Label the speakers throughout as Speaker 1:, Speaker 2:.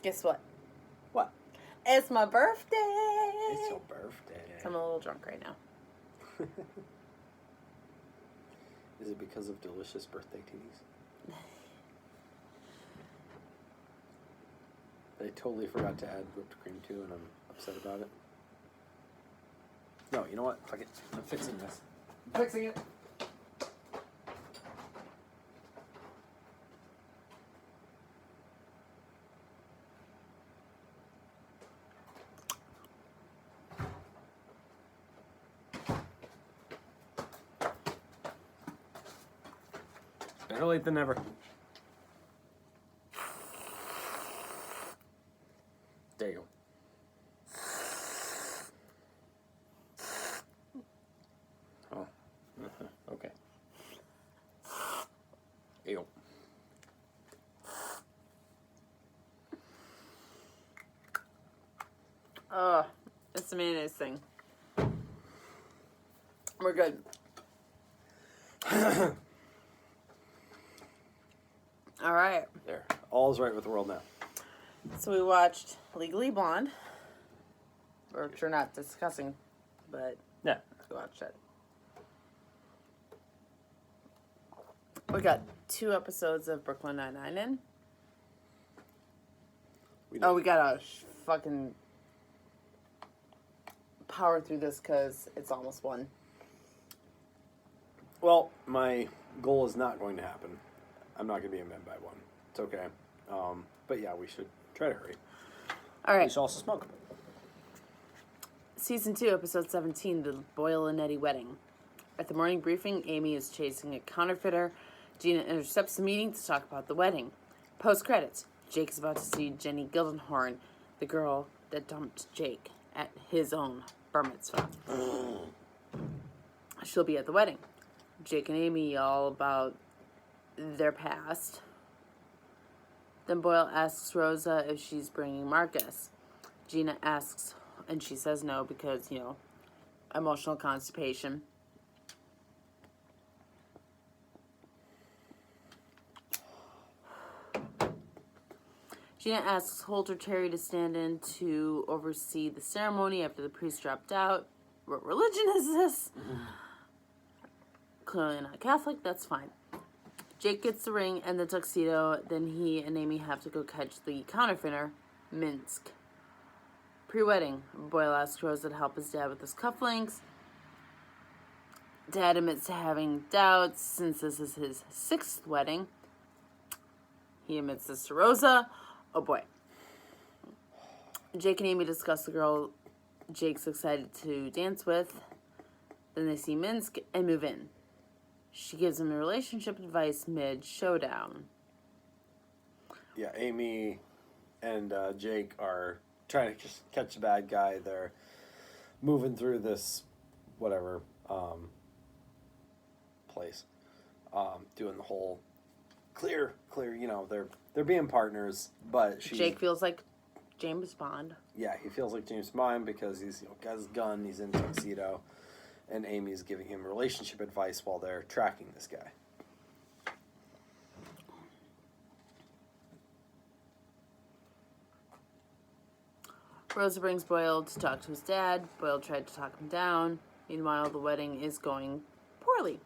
Speaker 1: Guess what?
Speaker 2: What?
Speaker 1: It's my birthday.
Speaker 2: It's your birthday.
Speaker 1: I'm a little drunk right now.
Speaker 2: Is it because of delicious birthday teas? I totally forgot to add whipped cream too, and I'm upset about it. No, you know what? Fuck it. I'm fixing this. I'm fixing it. Better late than never. There you go. Oh. Okay. Ew.
Speaker 1: It's the mayonnaise thing. We're good. All right.
Speaker 2: There. All's right with the world now.
Speaker 1: So we watched Legally Blonde, which we're not discussing, but
Speaker 2: Yeah.
Speaker 1: we watched it. We got 2 episodes of Brooklyn Nine-Nine in. We gotta fucking power through this because it's almost 1.
Speaker 2: Well, my goal is not going to happen. I'm not going to be in bed by 1. It's okay. But yeah, we should try to hurry.
Speaker 1: All right.
Speaker 2: We should also smoke.
Speaker 1: Season 2, episode 17, the Boyle and Eddie wedding. At the morning briefing, Amy is chasing a counterfeiter. Gina intercepts the meeting to talk about the wedding. Post-credits, Jake is about to see Jenny Gildenhorn, the girl that dumped Jake, at his own bar mitzvah. She'll be at the wedding. Jake and Amy all about their past. Then Boyle asks Rosa if she's bringing Marcus. Gina asks, and she says no because, emotional constipation. Gina asks Holt or Terry to stand in to oversee the ceremony after the priest dropped out. What religion is this? Clearly not Catholic, that's fine. Jake gets the ring and the tuxedo, then he and Amy have to go catch the counterfeiter, Minsk. Pre-wedding, Boyle asks Rosa to help his dad with his cufflinks. Dad admits to having doubts since this is his 6th wedding. He admits this to Rosa. Oh boy. Jake and Amy discuss the girl Jake's excited to dance with. Then they see Minsk and move in. She gives him relationship advice mid-showdown.
Speaker 2: Yeah, Amy and Jake are trying to just catch the bad guy. They're moving through this, whatever, place. Doing the whole clear, they're being partners, but
Speaker 1: Jake feels like James Bond.
Speaker 2: Yeah, he feels like James Bond because he's got his gun, he's in tuxedo. And Amy's giving him relationship advice while they're tracking this guy.
Speaker 1: Rosa brings Boyle to talk to his dad. Boyle tried to talk him down. Meanwhile, the wedding is going poorly.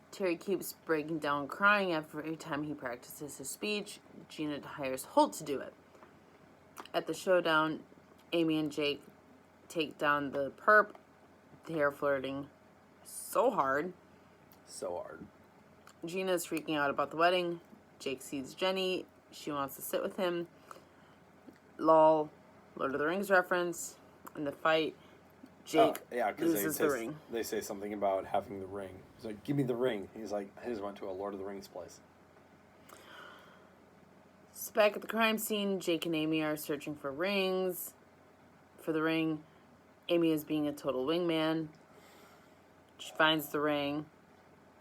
Speaker 1: Terry keeps breaking down crying every time he practices his speech. Gina hires Holt to do it. At the showdown, Amy and Jake take down the perp. They are flirting so hard.
Speaker 2: So hard.
Speaker 1: Gina is freaking out about the wedding. Jake sees Jenny. She wants to sit with him. Lol. Lord of the Rings reference. In the fight, Jake loses the ring.
Speaker 2: They say something about having the ring. He's like, give me the ring. He's like, I just went to a Lord of the Rings place.
Speaker 1: So back at the crime scene, Jake and Amy are searching for rings. For the ring, Amy is being a total wingman. She finds the ring,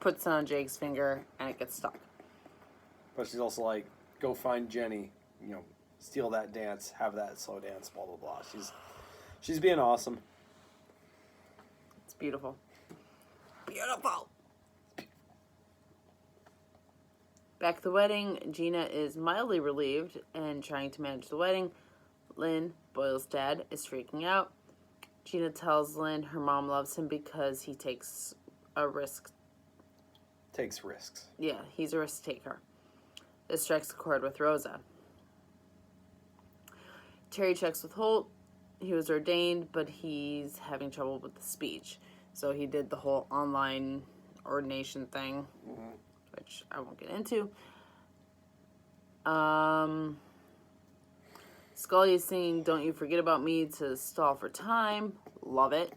Speaker 1: puts it on Jake's finger, and it gets stuck.
Speaker 2: But she's also like, go find Jenny, steal that dance, have that slow dance, blah, blah, blah. She's being awesome.
Speaker 1: It's beautiful. Beautiful. Back at the wedding, Gina is mildly relieved and trying to manage the wedding. Lynn, Boyle's dad, is freaking out. Gina tells Lynn her mom loves him because he takes a risk.
Speaker 2: Takes risks.
Speaker 1: Yeah, he's a risk taker. This strikes a chord with Rosa. Terry checks with Holt. He was ordained, but he's having trouble with the speech. So he did the whole online ordination thing, which I won't get into. Scully is singing Don't You Forget About Me to stall for time. Love it.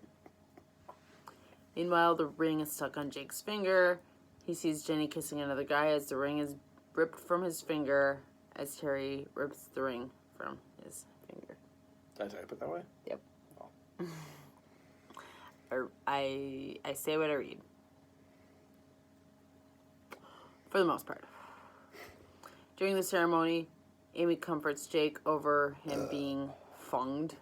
Speaker 1: Meanwhile, the ring is stuck on Jake's finger. He sees Jenny kissing another guy as the ring is ripped from his finger as Terry rips the ring from his finger.
Speaker 2: Did I type it that way?
Speaker 1: Yep.
Speaker 2: Oh.
Speaker 1: I say what I read. For the most part. During the ceremony, Amy comforts Jake over him being funged.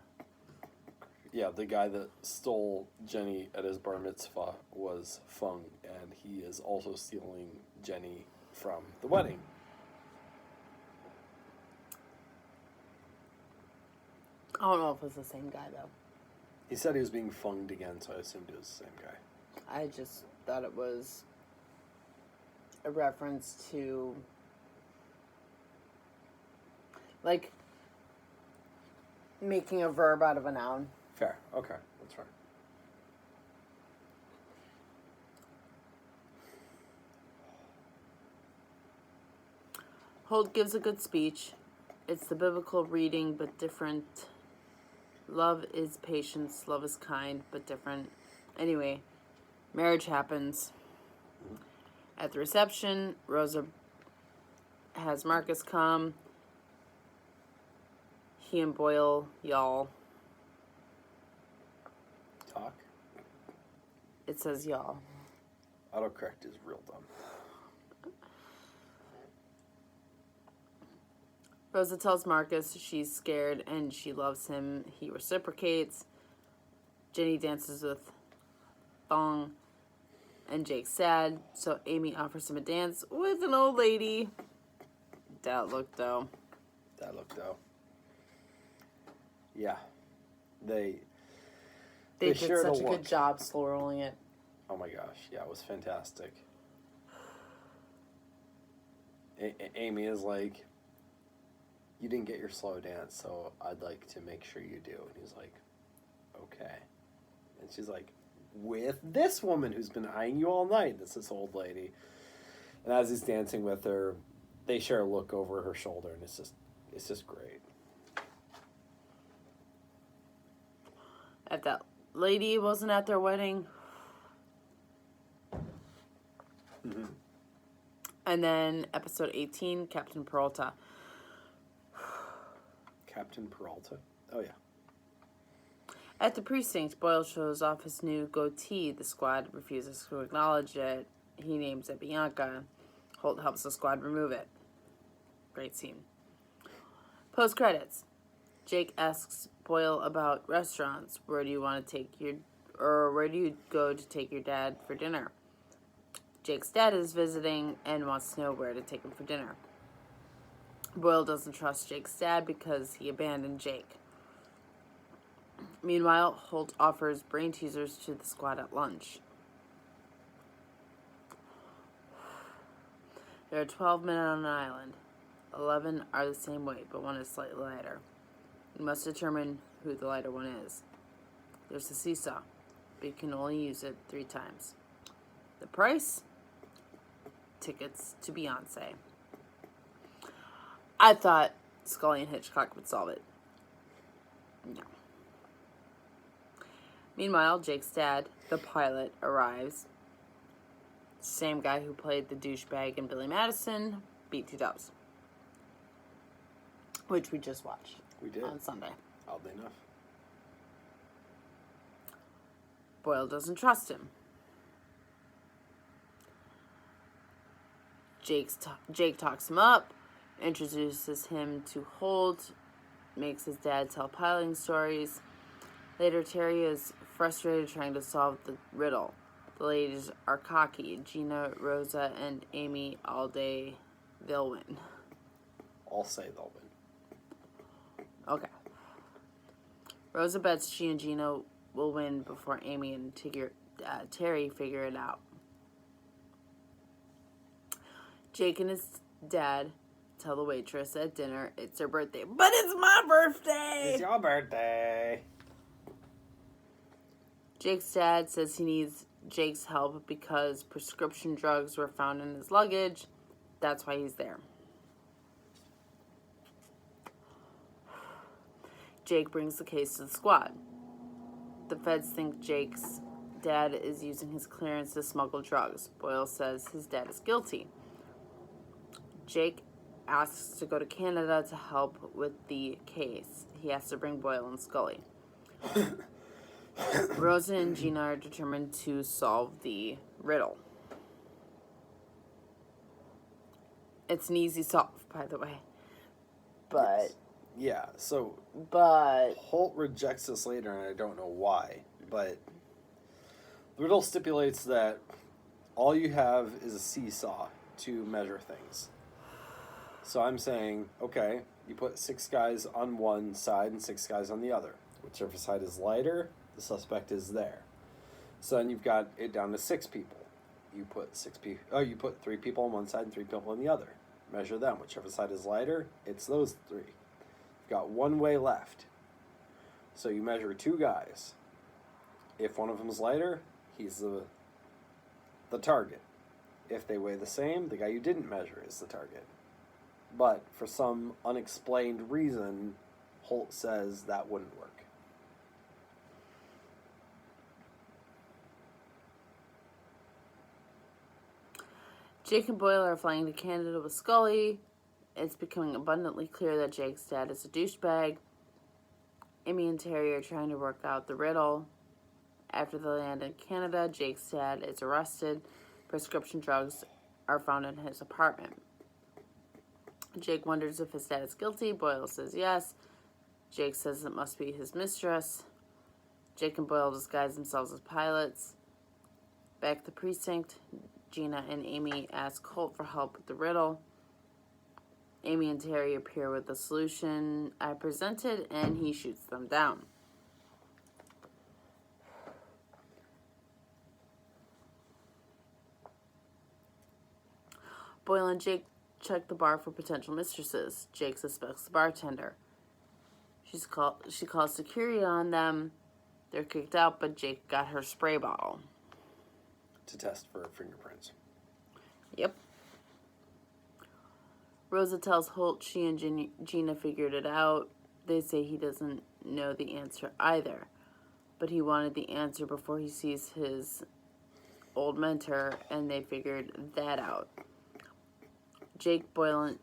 Speaker 2: Yeah, the guy that stole Jenny at his bar mitzvah was Fung, and he is also stealing Jenny from the wedding.
Speaker 1: I don't know if it's the same guy, though.
Speaker 2: He said he was being funged again, so I assumed it was the same guy.
Speaker 1: I just thought it was a reference to, like, making a verb out of a noun.
Speaker 2: Fair. Okay, that's fair.
Speaker 1: Holt gives a good speech. It's the biblical reading, but different. Love is patience, love is kind, but different. Anyway, marriage happens. At the reception, Rosa has Marcus come. He and Boyle, y'all.
Speaker 2: Talk?
Speaker 1: It says y'all.
Speaker 2: Autocorrect is real dumb.
Speaker 1: Rosa tells Marcus she's scared and she loves him. He reciprocates. Jenny dances with Thong. And Jake's sad, so Amy offers him a dance with an old lady. That looked though.
Speaker 2: Yeah. They
Speaker 1: did
Speaker 2: shared
Speaker 1: such
Speaker 2: a
Speaker 1: a good
Speaker 2: look.
Speaker 1: job slow rolling it.
Speaker 2: Oh my gosh, yeah, it was fantastic. Amy is like, you didn't get your slow dance, so I'd like to make sure you do. And he's like, okay. And she's like, with this woman who's been eyeing you all night. That's this old lady. And as he's dancing with her, they share a look over her shoulder, and it's just great.
Speaker 1: If that lady wasn't at their wedding.
Speaker 2: Mm-hmm.
Speaker 1: And then episode 18, Captain Peralta.
Speaker 2: Captain Peralta? Oh, yeah.
Speaker 1: At the precinct, Boyle shows off his new goatee. The squad refuses to acknowledge it. He names it Bianca. Holt helps the squad remove it. Great scene. Post credits. Jake asks Boyle about restaurants. Where do you go to take your dad for dinner? Jake's dad is visiting and wants to know where to take him for dinner. Boyle doesn't trust Jake's dad because he abandoned Jake. Meanwhile, Holt offers brain teasers to the squad at lunch. There are 12 men on an island. 11 are the same weight, but one is slightly lighter. You must determine who the lighter one is. There's a seesaw, but you can only use it 3 times. The price? Tickets to Beyonce. I thought Scully and Hitchcock would solve it. No. Meanwhile, Jake's dad, the pilot, arrives. Same guy who played the douchebag in Billy Madison, beat 2 Dubs. Which we just watched.
Speaker 2: We did.
Speaker 1: On Sunday.
Speaker 2: Oddly enough.
Speaker 1: Boyle doesn't trust him. Jake talks him up, introduces him to Holt, makes his dad tell piloting stories. Later, Terry is frustrated trying to solve the riddle. The ladies are cocky. Gina, Rosa, and Amy all day they'll win.
Speaker 2: I'll say they'll win.
Speaker 1: Okay. Rosa bets she and Gina will win before Amy and Terry figure it out. Jake and his dad tell the waitress at dinner it's her birthday. But it's my birthday!
Speaker 2: It's your birthday!
Speaker 1: Jake's dad says he needs Jake's help because prescription drugs were found in his luggage. That's why he's there. Jake brings the case to the squad. The feds think Jake's dad is using his clearance to smuggle drugs. Boyle says his dad is guilty. Jake asks to go to Canada to help with the case. He has to bring Boyle and Scully. Rosa and Gina are determined to solve the riddle. It's an easy solve, by the way. But...
Speaker 2: Yeah, so...
Speaker 1: But...
Speaker 2: Holt rejects this later, and I don't know why. But the riddle stipulates that all you have is a seesaw to measure things. So I'm saying, okay, you put 6 guys on one side and 6 guys on the other. Whichever side is lighter, the suspect is there. So then you've got it down to 6 people. You put 3 people on one side and 3 people on the other. Measure them. Whichever side is lighter, it's those 3. You've got 1 way left. So you measure 2 guys. If one of them is lighter, he's the target. If they weigh the same, the guy you didn't measure is the target. But for some unexplained reason, Holt says that wouldn't work.
Speaker 1: Jake and Boyle are flying to Canada with Scully. It's becoming abundantly clear that Jake's dad is a douchebag. Amy and Terry are trying to work out the riddle. After they land in Canada, Jake's dad is arrested. Prescription drugs are found in his apartment. Jake wonders if his dad is guilty. Boyle says yes. Jake says it must be his mistress. Jake and Boyle disguise themselves as pilots. Back at the precinct, Gina and Amy ask Holt for help with the riddle. Amy and Terry appear with the solution I presented, and he shoots them down. Boyle and Jake check the bar for potential mistresses. Jake suspects the bartender. She calls security on them. They're kicked out, but Jake got her spray bottle.
Speaker 2: To test for fingerprints.
Speaker 1: Yep. Rosa tells Holt she and Gina figured it out. They say he doesn't know the answer either, but he wanted the answer before he sees his old mentor, and they figured that out. Jake, Boyle,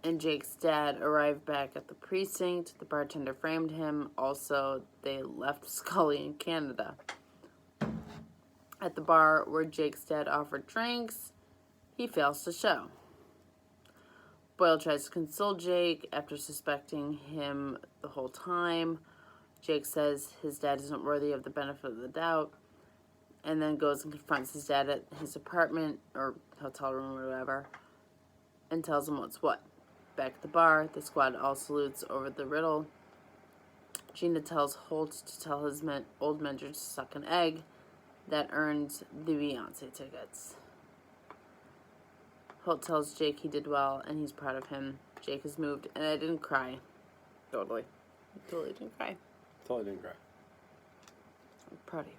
Speaker 1: and Jake's dad arrived back at the precinct. The bartender framed him. Also, they left Scully in Canada. At the bar where Jake's dad offered drinks, he fails to show. Boyle tries to console Jake after suspecting him the whole time. Jake says his dad isn't worthy of the benefit of the doubt, and then goes and confronts his dad at his apartment or hotel room or whatever, and tells him what's what. Back at the bar, the squad all salutes over the riddle. Gina tells Holt to tell his old mentor to suck an egg. That earns the Beyonce tickets. Holt tells Jake he did well and he's proud of him. Jake is moved, and I didn't cry. Totally didn't cry.
Speaker 2: Totally didn't cry.
Speaker 1: I'm proud of you.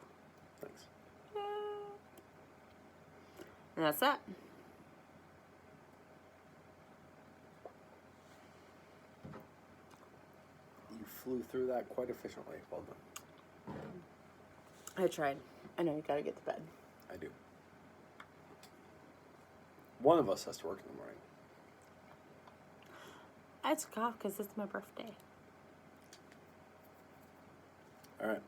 Speaker 2: Thanks.
Speaker 1: And that's that.
Speaker 2: You flew through that quite efficiently. Well done.
Speaker 1: I tried. I know you gotta get to bed.
Speaker 2: I do. One of us has to work in the morning.
Speaker 1: I took off because it's my birthday.
Speaker 2: All right.